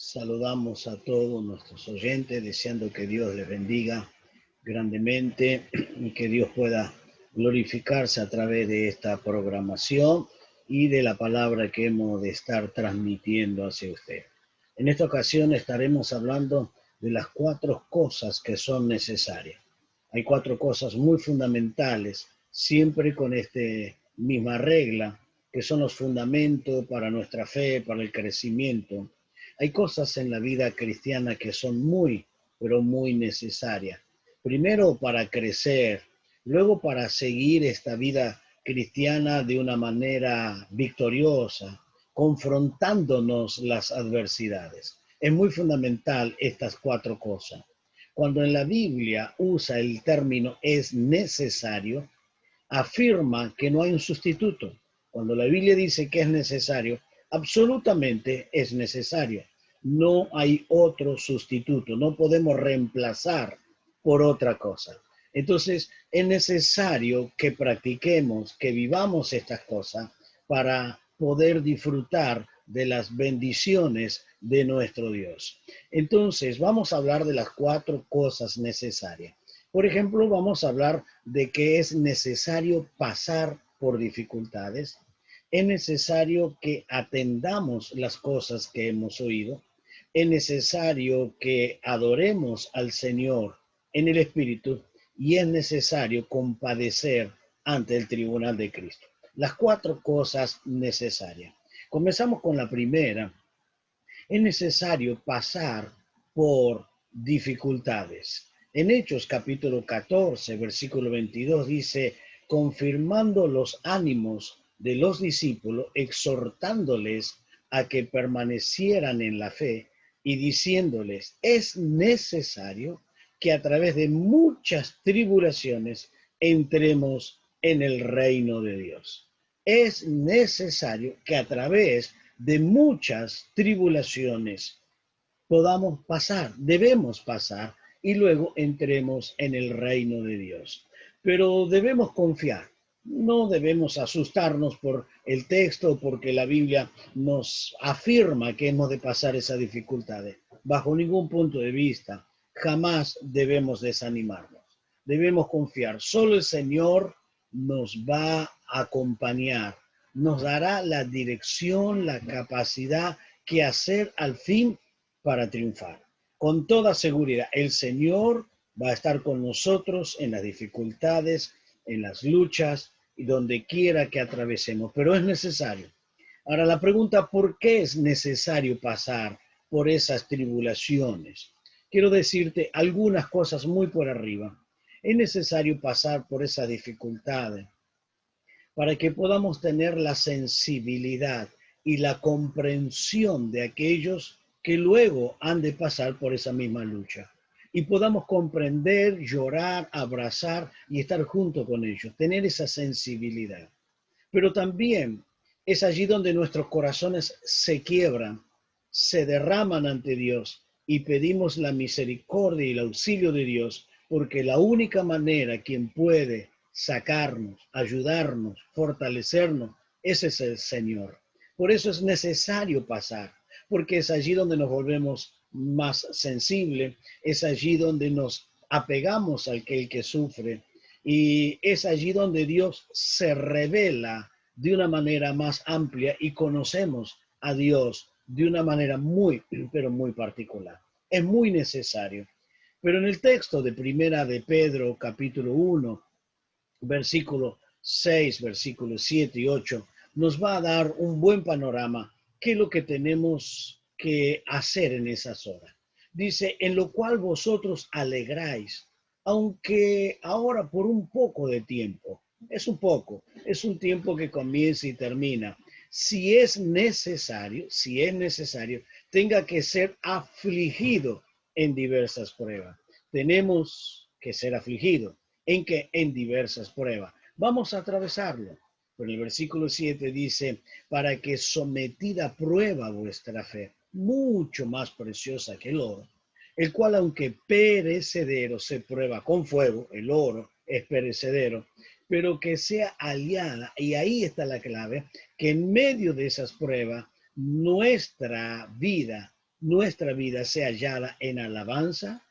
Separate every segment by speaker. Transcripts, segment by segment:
Speaker 1: Saludamos a todos nuestros oyentes, deseando que Dios les bendiga grandemente y que Dios pueda glorificarse a través de esta programación y de la palabra que hemos de estar transmitiendo hacia usted. En esta ocasión estaremos hablando de las 4 cosas que son necesarias. Hay 4 cosas muy fundamentales, siempre con esta misma regla, que son los fundamentos para nuestra fe, para el crecimiento. Hay cosas en la vida cristiana que son muy, pero muy necesarias. Primero para crecer, luego para seguir esta vida cristiana de una manera victoriosa, confrontándonos las adversidades. Es muy fundamental estas 4 cosas. Cuando en la Biblia usa el término es necesario, afirma que no hay un sustituto. Cuando la Biblia dice que es necesario, absolutamente es necesario. No hay otro sustituto, no podemos reemplazar por otra cosa. Entonces, es necesario que practiquemos, que vivamos estas cosas para poder disfrutar de las bendiciones de nuestro Dios. Entonces, vamos a hablar de las 4 cosas necesarias. Por ejemplo, vamos a hablar de que es necesario pasar por dificultades, es necesario que atendamos las cosas que hemos oído, es necesario que adoremos al Señor en el Espíritu y es necesario compadecer ante el tribunal de Cristo. Las 4 cosas necesarias. Comenzamos con la primera. Es necesario pasar por dificultades. En Hechos capítulo 14, versículo 22 dice, confirmando los ánimos de los discípulos, exhortándoles a que permanecieran en la fe y diciéndoles, es necesario que a través de muchas tribulaciones entremos en el reino de Dios. Es necesario que a través de muchas tribulaciones podamos pasar, debemos pasar y luego entremos en el reino de Dios. Pero debemos confiar, no debemos asustarnos por el texto porque la Biblia nos afirma que hemos de pasar esas dificultades. Bajo ningún punto de vista, jamás debemos desanimarnos. Debemos confiar, solo el Señor nos va a acompañar, nos dará la dirección, la capacidad que hacer al fin para triunfar. Con toda seguridad, el Señor va a estar con nosotros en las dificultades, en las luchas y donde quiera que atravesemos, pero es necesario. Ahora la pregunta, ¿por qué es necesario pasar por esas tribulaciones? Quiero decirte algunas cosas muy por arriba. Es necesario pasar por esas dificultades para que podamos tener la sensibilidad y la comprensión de aquellos que luego han de pasar por esa misma lucha. Y podamos comprender, llorar, abrazar y estar junto con ellos, tener esa sensibilidad. Pero también es allí donde nuestros corazones se quiebran, se derraman ante Dios y pedimos la misericordia y el auxilio de Dios, porque la única manera quien puede sacarnos, ayudarnos, fortalecernos, ese es el Señor. Por eso es necesario pasar, porque es allí donde nos volvemos más sensibles, es allí donde nos apegamos al que sufre y es allí donde Dios se revela de una manera más amplia y conocemos a Dios de una manera muy, pero muy particular. Es muy necesario. Pero en el texto de Primera de Pedro, capítulo 1, versículo 6, versículos 7 y 8, nos va a dar un buen panorama qué es lo que tenemos que hacer en esas horas. Dice, en lo cual vosotros alegráis, aunque ahora por un poco de tiempo, es un tiempo que comienza y termina. Si es necesario, tenga que ser afligido en diversas pruebas. Tenemos que ser afligidos en que en diversas pruebas. Vamos a atravesarlo. Pero el versículo 7 dice, para que sometida a prueba vuestra fe, mucho más preciosa que el oro, el cual aunque perecedero se prueba con fuego, el oro es perecedero, pero que sea aliada, y ahí está la clave, que en medio de esas pruebas, nuestra vida nuestra vida sea hallada en alabanza,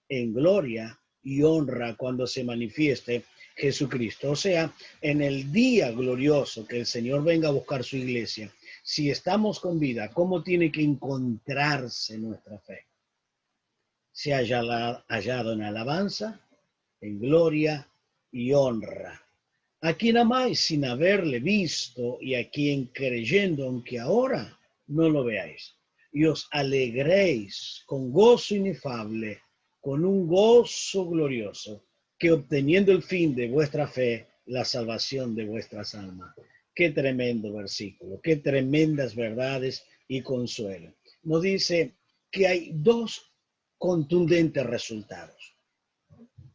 Speaker 1: en gloria y honra cuando se manifieste Jesucristo. O sea, en el día glorioso que el Señor venga a buscar su iglesia, si estamos con vida, ¿cómo tiene que encontrarse nuestra fe? Se haya hallado en alabanza, en gloria y honra. A quien amáis sin haberle visto y a quien creyendo aunque ahora no lo veáis. Y os alegréis con gozo inefable, con un gozo glorioso, que obteniendo el fin de vuestra fe, la salvación de vuestras almas. Qué tremendo versículo, qué tremendas verdades y consuelo. Nos dice que hay dos contundentes resultados.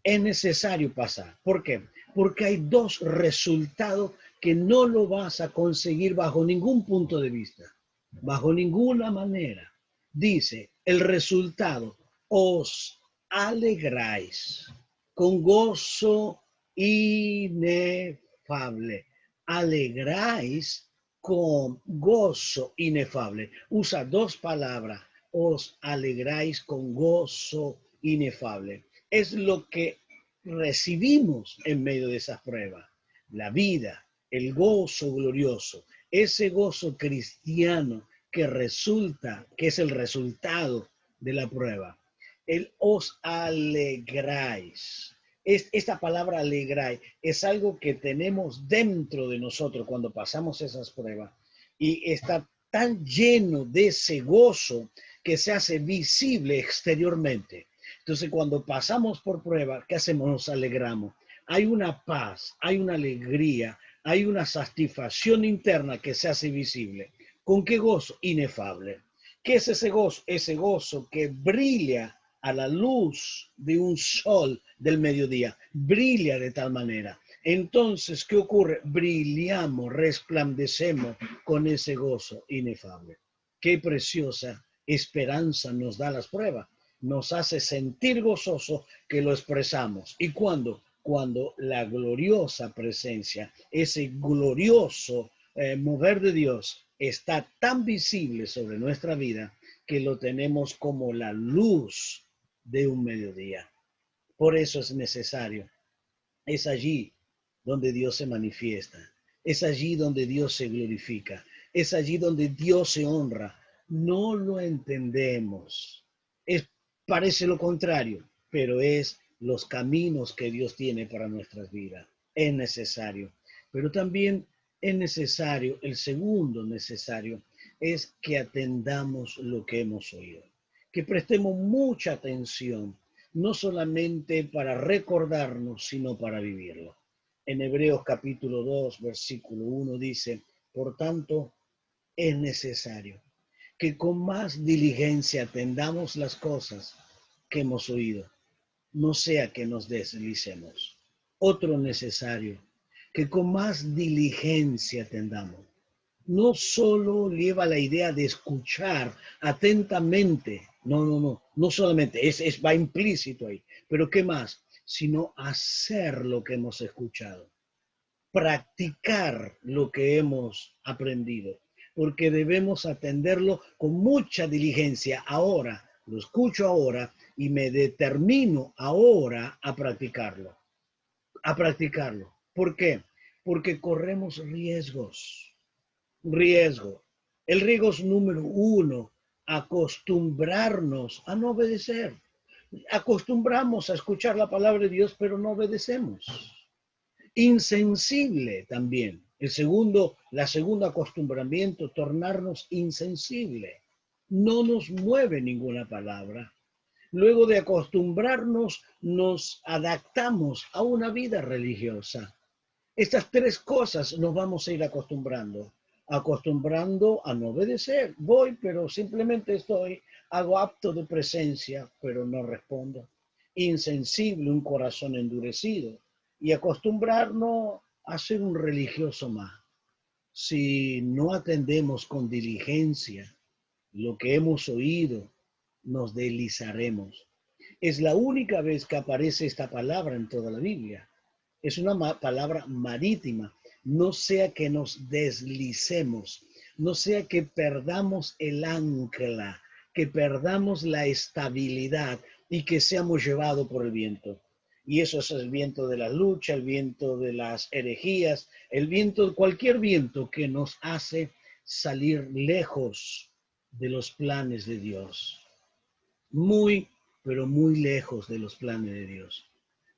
Speaker 1: Es necesario pasar. ¿Por qué? Porque hay dos resultados que no lo vas a conseguir bajo ningún punto de vista, bajo ninguna manera. Dice, el resultado, os alegráis con gozo inefable. Alegráis con gozo inefable. Usa dos palabras, os alegráis con gozo inefable. Es lo que recibimos en medio de esas pruebas. La vida, el gozo glorioso, ese gozo cristiano que resulta, que es el resultado de la prueba. El os alegráis. Esta palabra alegráis es algo que tenemos dentro de nosotros cuando pasamos esas pruebas y está tan lleno de ese gozo que se hace visible exteriormente. Entonces, cuando pasamos por prueba, ¿qué hacemos? Nos alegramos. Hay una paz, hay una alegría, hay una satisfacción interna que se hace visible. ¿Con qué gozo? Inefable. ¿Qué es ese gozo? Ese gozo que brilla a la luz de un sol del mediodía. Brilla de tal manera. Entonces, ¿qué ocurre? Brillamos, resplandecemos con ese gozo inefable. Qué preciosa esperanza nos da las pruebas. Nos hace sentir gozoso que lo expresamos. ¿Y cuándo? Cuando la gloriosa presencia, ese glorioso mover de Dios está tan visible sobre nuestra vida que lo tenemos como la luz de un mediodía. Por eso es necesario. Es allí donde Dios se manifiesta. Es allí donde Dios se glorifica. Es allí donde Dios se honra. No lo entendemos. Parece lo contrario, pero es los caminos que Dios tiene para nuestras vidas. Es necesario. Pero también es necesario, el segundo necesario, es que atendamos lo que hemos oído. Que prestemos mucha atención, no solamente para recordarnos, sino para vivirlo. En Hebreos capítulo 2, versículo 1 dice, por tanto, es necesario que con más diligencia atendamos las cosas que hemos oído, no sea que nos deslicemos. Otro necesario, que con más diligencia atendamos. No solo lleva la idea de escuchar atentamente, no solamente, va implícito ahí, pero ¿qué más? Sino hacer lo que hemos escuchado, practicar lo que hemos aprendido, porque debemos atenderlo con mucha diligencia ahora, lo escucho ahora y me determino ahora a practicarlo, a practicarlo. ¿Por qué? Porque corremos riesgos. Riesgo. El riesgo es número uno, acostumbrarnos a no obedecer. Acostumbramos a escuchar la palabra de Dios, pero no obedecemos. Insensible también. La segunda acostumbramiento, tornarnos insensible. No nos mueve ninguna palabra. Luego de acostumbrarnos, nos adaptamos a una vida religiosa. Estas tres cosas nos vamos a ir acostumbrando. Acostumbrando a no obedecer. Voy, pero simplemente estoy, hago acto de presencia, pero no respondo. Insensible, un corazón endurecido. Y acostumbrarnos a ser un religioso más. Si no atendemos con diligencia lo que hemos oído, nos deslizaremos. Es la única vez que aparece esta palabra en toda la Biblia. Es una palabra marítima. No sea que nos deslicemos, no sea que perdamos el ancla, que perdamos la estabilidad y que seamos llevados por el viento. Y eso es el viento de la lucha, el viento de las herejías, el viento, cualquier viento que nos hace salir lejos de los planes de Dios. Muy, pero muy lejos de los planes de Dios.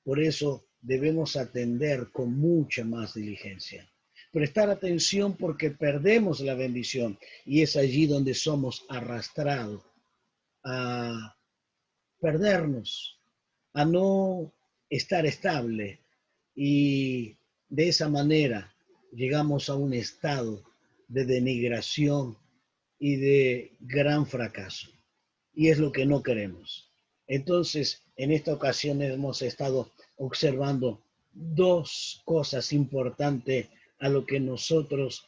Speaker 1: Por eso debemos atender con mucha más diligencia. Prestar atención porque perdemos la bendición y es allí donde somos arrastrados a perdernos, a no estar estable y de esa manera llegamos a un estado de denigración y de gran fracaso. Y es lo que no queremos. Entonces, en esta ocasión hemos estado observando dos cosas importantes a lo que nosotros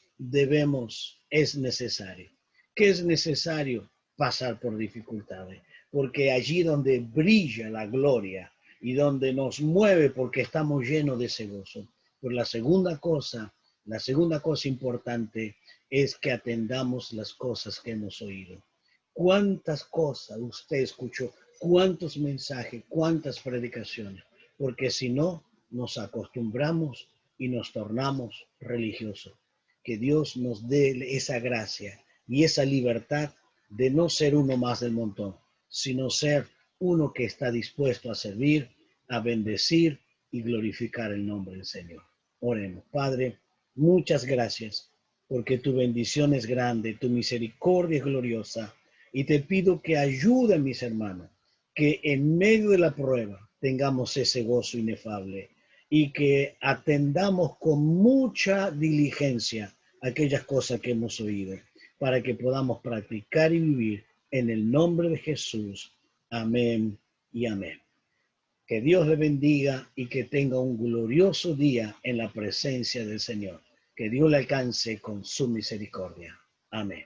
Speaker 1: es necesario. ¿Qué es necesario? Pasar por dificultades, porque allí donde brilla la gloria y donde nos mueve porque estamos llenos de ese gozo. Pero la segunda cosa importante es que atendamos las cosas que hemos oído. ¿Cuántas cosas usted escuchó? ¿Cuántos mensajes? ¿Cuántas predicaciones? Porque si no, nos acostumbramos y nos tornamos religiosos. Que Dios nos dé esa gracia y esa libertad de no ser uno más del montón, sino ser uno que está dispuesto a servir, a bendecir y glorificar el nombre del Señor. Oremos. Padre, muchas gracias porque tu bendición es grande, tu misericordia es gloriosa. Y te pido que ayude a mis hermanos, que en medio de la prueba tengamos ese gozo inefable y que atendamos con mucha diligencia aquellas cosas que hemos oído, para que podamos practicar y vivir en el nombre de Jesús. Amén y amén. Que Dios le bendiga y que tenga un glorioso día en la presencia del Señor. Que Dios le alcance con su misericordia. Amén.